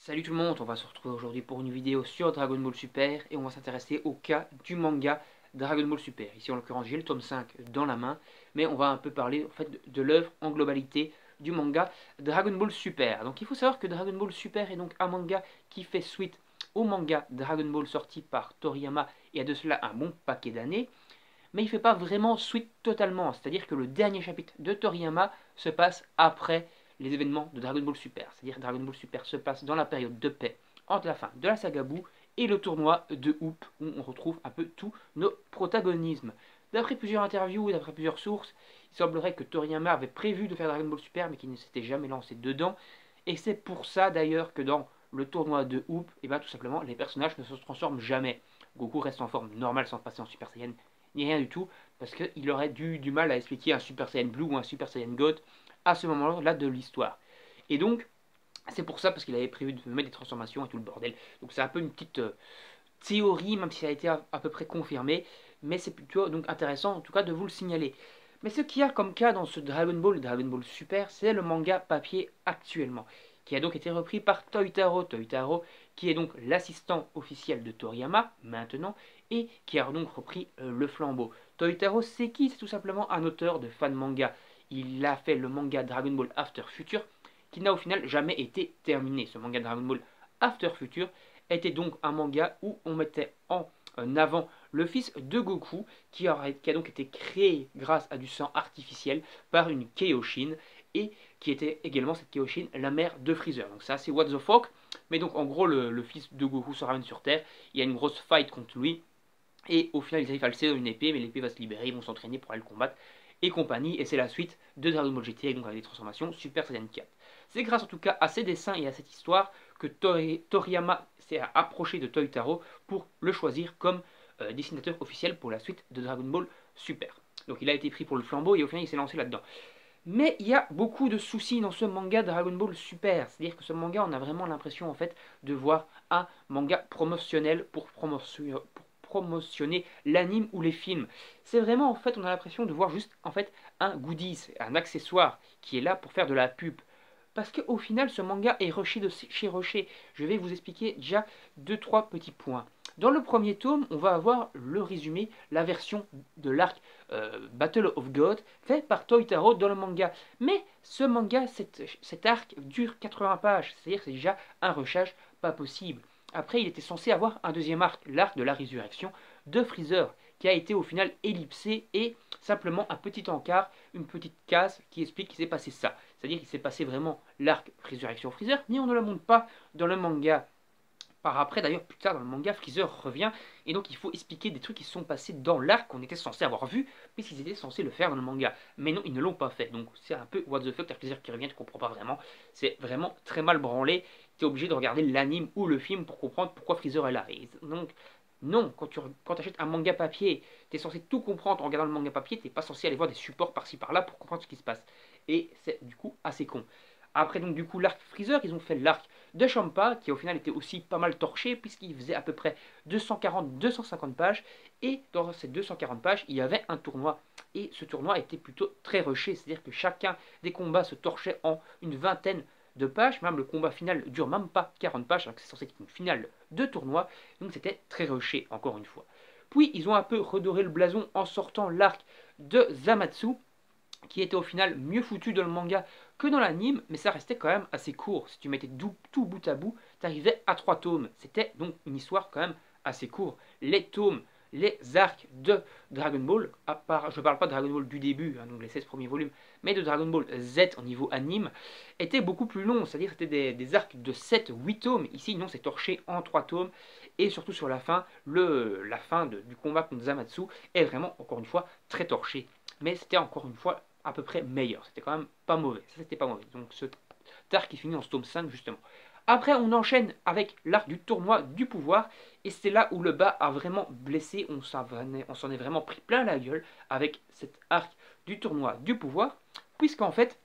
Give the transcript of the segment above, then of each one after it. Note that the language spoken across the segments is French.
Salut tout le monde, on va se retrouver aujourd'hui pour une vidéo sur Dragon Ball Super et on va s'intéresser au cas du manga Dragon Ball Super. Ici en l'occurrence j'ai le tome 5 dans la main, mais on va un peu parler en fait de l'œuvre en globalité du manga Dragon Ball Super. Donc il faut savoir que Dragon Ball Super est donc un manga qui fait suite au manga Dragon Ball sorti par Toriyama il y a de cela un bon paquet d'années, mais il ne fait pas vraiment suite totalement, c'est-à-dire que le dernier chapitre de Toriyama se passe après les événements de Dragon Ball Super, c'est-à-dire que Dragon Ball Super se passe dans la période de paix entre la fin de la saga Buu et le tournoi de Hoop, où on retrouve un peu tous nos protagonismes. D'après plusieurs interviews et d'après plusieurs sources, il semblerait que Toriyama avait prévu de faire Dragon Ball Super, mais qu'il ne s'était jamais lancé dedans, et c'est pour ça d'ailleurs que dans le tournoi de Hoop, et bien tout simplement, les personnages ne se transforment jamais. Goku reste en forme normale sans passer en Super Saiyan, ni rien du tout, parce qu'il aurait du mal à expliquer un Super Saiyan Blue ou un Super Saiyan God à ce moment-là de l'histoire. Et donc, c'est pour ça, parce qu'il avait prévu de mettre des transformations et tout le bordel. Donc c'est un peu une petite théorie, même si ça a été à peu près confirmé, mais c'est plutôt donc intéressant en tout cas de vous le signaler. Mais ce qu'il y a comme cas dans ce Dragon Ball Super, c'est le manga papier actuellement, qui a donc été repris par Toitaro. Toitaro, qui est donc l'assistant officiel de Toriyama maintenant, et qui a donc repris le flambeau. Toitaro, c'est qui? C'est tout simplement un auteur de fan manga. Il a fait le manga Dragon Ball After Future, qui n'a au final jamais été terminé. Ce manga Dragon Ball After Future était donc un manga où on mettait en avant le fils de Goku qui a donc été créé grâce à du sang artificiel par une Kaioshin et qui était également cette Kaioshin la mère de Freezer. Donc c'est assez what the fuck, mais donc en gros le fils de Goku se ramène sur Terre, il y a une grosse fight contre lui et au final ils arrivent à le serrer une épée, mais l'épée va se libérer, ils vont s'entraîner pour aller le combattre et compagnie, et c'est la suite de Dragon Ball GT donc avec des transformations Super Saiyan 4. C'est grâce en tout cas à ces dessins et à cette histoire que Toriyama s'est approché de Toitaro pour le choisir comme dessinateur officiel pour la suite de Dragon Ball Super. Donc il a été pris pour le flambeau et au final il s'est lancé là-dedans. Mais il y a beaucoup de soucis dans ce manga Dragon Ball Super. C'est-à-dire que ce manga, on a vraiment l'impression en fait de voir un manga promotionnel pour promotionner l'anime ou les films. C'est vraiment en fait, on a l'impression de voir juste en fait un goodies, un accessoire qui est là pour faire de la pub. Parce qu'au final, ce manga est rushé de chez rushé. Je vais vous expliquer déjà deux trois petits points. Dans le premier tome, on va avoir le résumé, la version de l'arc Battle of God, fait par Toitaro dans le manga. Mais ce manga, cet arc dure 80 pages, c'est-à-dire que c'est déjà un rushage pas possible. Après, il était censé avoir un deuxième arc, l'arc de la résurrection de Freezer, qui a été au final ellipsé et simplement un petit encart, une petite case qui explique qu'il s'est passé ça. C'est-à-dire qu'il s'est passé vraiment l'arc résurrection Freezer, mais on ne le montre pas dans le manga. Par après, d'ailleurs, plus tard dans le manga, Freezer revient, et donc il faut expliquer des trucs qui se sont passés dans l'arc qu'on était censé avoir vu, puisqu'ils étaient censés le faire dans le manga. Mais non, ils ne l'ont pas fait, donc c'est un peu what the fuck, t'as Freezer qui revient, tu comprends pas vraiment. C'est vraiment très mal branlé, t'es obligé de regarder l'anime ou le film pour comprendre pourquoi Freezer est là. Et donc, non, quand tu achètes un manga papier, t'es censé tout comprendre en regardant le manga papier, t'es pas censé aller voir des supports par-ci par-là pour comprendre ce qui se passe. Et c'est du coup assez con. Après donc du coup l'arc Freezer, ils ont fait l'arc de Champa, qui au final était aussi pas mal torché, puisqu'il faisait à peu près 240-250 pages, et dans ces 240 pages, il y avait un tournoi, et ce tournoi était plutôt très rushé, c'est-à-dire que chacun des combats se torchait en une vingtaine de pages, même le combat final dure même pas 40 pages, alors que c'est censé être une finale de tournoi, donc c'était très rushé, encore une fois. Puis ils ont un peu redoré le blason en sortant l'arc de Zamatsu, qui était au final mieux foutu dans le manga que dans l'anime, mais ça restait quand même assez court. Si tu mettais tout bout à bout, tu arrivais à 3 tomes. C'était donc une histoire quand même assez courte. Les tomes, les arcs de Dragon Ball, à part, je ne parle pas de Dragon Ball du début, hein, donc les 16 premiers volumes, mais de Dragon Ball Z au niveau anime, étaient beaucoup plus longs, c'est-à-dire que c'était des arcs de 7-8 tomes. Ici, non, c'est torché en 3 tomes, et surtout sur la fin, la fin du combat contre Zamatsu est vraiment, encore une fois, très torché. Mais c'était encore une fois à peu près meilleur. C'était quand même pas mauvais. Ça, c'était pas mauvais. Donc ce arc qui finit en ce tome 5, justement. Après, on enchaîne avec l'arc du tournoi du pouvoir. Et c'est là où le bas a vraiment blessé. On s'en est vraiment pris plein la gueule avec cet arc du tournoi du pouvoir. Puisqu'en fait,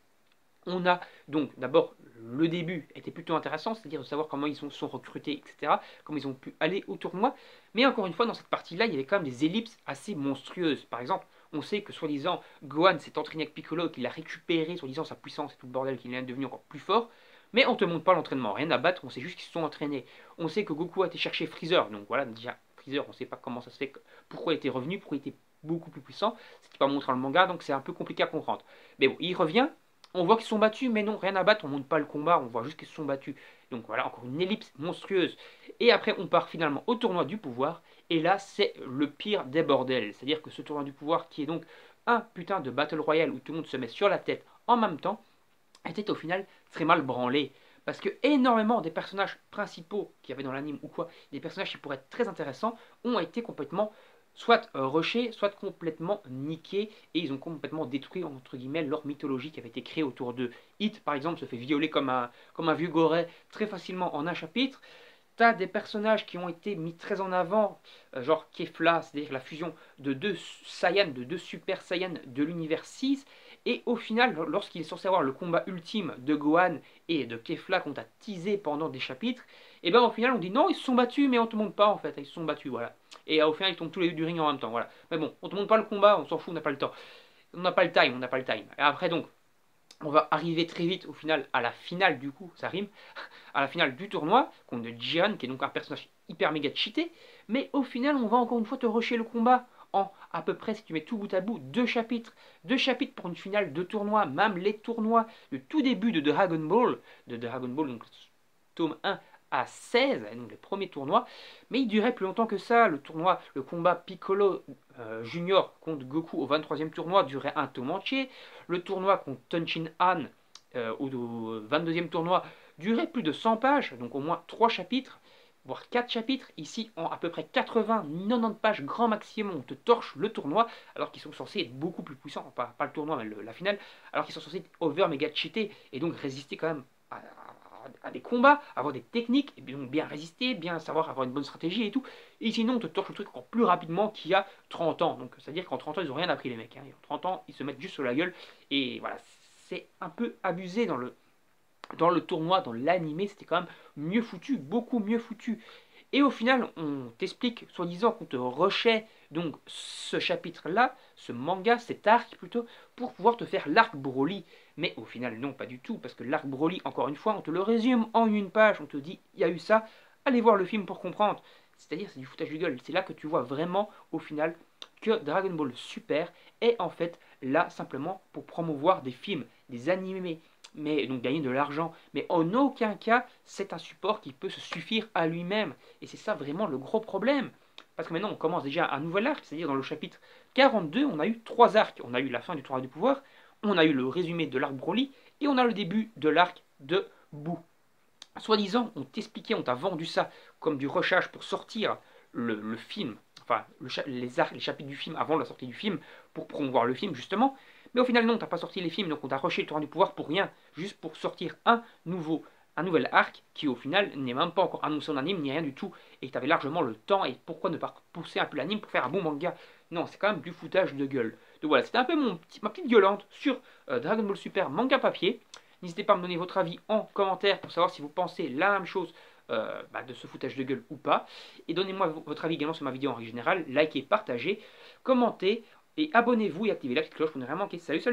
on a donc d'abord le début était plutôt intéressant, c'est-à-dire de savoir comment ils sont recrutés, etc., comment ils ont pu aller au tournoi. Mais encore une fois, dans cette partie-là, il y avait quand même des ellipses assez monstrueuses. Par exemple, on sait que soi-disant Gohan s'est entraîné avec Piccolo, qu'il a récupéré soi-disant sa puissance et tout le bordel, qu'il est devenu encore plus fort. Mais on te montre pas l'entraînement, rien à battre, on sait juste qu'ils se sont entraînés. On sait que Goku a été chercher Freezer, donc voilà, déjà Freezer, on sait pas comment ça se fait, pourquoi il était revenu, pourquoi il était beaucoup plus puissant, c'était pas montré dans le manga, donc c'est un peu compliqué à comprendre. Mais bon, il revient, on voit qu'ils sont battus, mais non, rien à battre, on montre pas le combat, on voit juste qu'ils se sont battus. Donc voilà, encore une ellipse monstrueuse. Et après, on part finalement au tournoi du pouvoir, et là, c'est le pire des bordels. C'est-à-dire que ce tournoi du pouvoir, qui est donc un putain de Battle Royale où tout le monde se met sur la tête en même temps, était au final très mal branlé. Parce que énormément des personnages principaux qu'il y avait dans l'anime ou quoi, des personnages qui pourraient être très intéressants, ont été complètement soit rushés, soit complètement niqués, et ils ont complètement détruit, entre guillemets, leur mythologie qui avait été créée autour d'eux. Hit, par exemple, se fait violer comme un vieux goret très facilement en un chapitre. T'as des personnages qui ont été mis très en avant, genre Kefla, c'est-à-dire la fusion de deux Saiyans, de deux Super Saiyans de l'univers 6, et au final, lorsqu'il est censé avoir le combat ultime de Gohan et de Kefla qu'on t'a teasé pendant des chapitres, et ben au final on dit non, ils se sont battus, mais on te montre pas en fait, ils se sont battus, voilà. Et au final ils tombent tous les deux du ring en même temps, voilà. Mais bon, on te montre pas le combat, on s'en fout, on n'a pas le temps. On n'a pas le time, on n'a pas le time. Et après donc, on va arriver très vite au final à la finale du coup, ça rime, à la finale du tournoi, contre Jihan, qui est donc un personnage hyper méga cheaté, mais au final on va encore une fois te rusher le combat en à peu près, si tu mets tout bout à bout, 2 chapitres. 2 chapitres pour une finale de tournoi, même les tournois, le tout début de Dragon Ball, donc tome 1 à 16, donc les premiers tournois, mais il durait plus longtemps que ça. Le tournoi, le combat Piccolo Junior contre Goku au 23e tournoi durait un tome entier. Le tournoi contre Tonchin Han au 22e tournoi durait plus de 100 pages, donc au moins 3 chapitres, voire 4 chapitres. Ici, en à peu près 80-90 pages grand maximum, on te torche le tournoi, alors qu'ils sont censés être beaucoup plus puissants, pas le tournoi, mais la finale, alors qu'ils sont censés être over méga cheatés, et donc résister quand même à des combats, avoir des techniques, et donc bien résister, bien savoir avoir une bonne stratégie et tout. Et sinon, on te torche le truc encore plus rapidement qu'il y a 30 ans. Donc, c'est-à-dire qu'en 30 ans, ils n'ont rien appris, les mecs. Hein. En 30 ans, ils se mettent juste sur la gueule. Et voilà, c'est un peu abusé dans le tournoi, dans l'animé, c'était quand même mieux foutu, beaucoup mieux foutu. Et au final, on t'explique, soi-disant, qu'on te rushait donc ce chapitre-là, ce manga, cet arc plutôt, pour pouvoir te faire l'arc Broly. Mais au final, non, pas du tout, parce que l'arc Broly, encore une fois, on te le résume en une page, on te dit, il y a eu ça, allez voir le film pour comprendre. C'est-à-dire, c'est du foutage de gueule. C'est là que tu vois vraiment, au final, que Dragon Ball Super est en fait là simplement pour promouvoir des films, des animés, mais donc gagner de l'argent. Mais en aucun cas, c'est un support qui peut se suffire à lui-même. Et c'est ça vraiment le gros problème. Parce que maintenant, on commence déjà un nouvel arc, c'est-à-dire dans le chapitre 42, on a eu 3 arcs. On a eu la fin du tournoi du pouvoir, on a eu le résumé de l'arc Broly, et on a le début de l'arc de Boo. Soi-disant, on t'expliquait, on t'a vendu ça comme du rushage pour sortir le film, enfin les chapitres du film avant la sortie du film, pour promouvoir le film justement. Mais au final, non, t'as pas sorti les films, donc on t'a rushé le tournoi du pouvoir pour rien, juste pour sortir un nouvel arc qui au final n'est même pas encore annoncé en anime ni rien du tout, et t'avais largement le temps, et pourquoi ne pas pousser un peu l'anime pour faire un bon manga? Non, c'est quand même du foutage de gueule. Donc voilà, c'était un peu ma petite gueulante sur Dragon Ball Super manga papier. N'hésitez pas à me donner votre avis en commentaire pour savoir si vous pensez la même chose de ce foutage de gueule ou pas. Et donnez-moi votre avis également sur ma vidéo en règle générale. Likez, partagez, commentez et abonnez-vous et activez la petite cloche pour ne rien manquer. Salut, salut!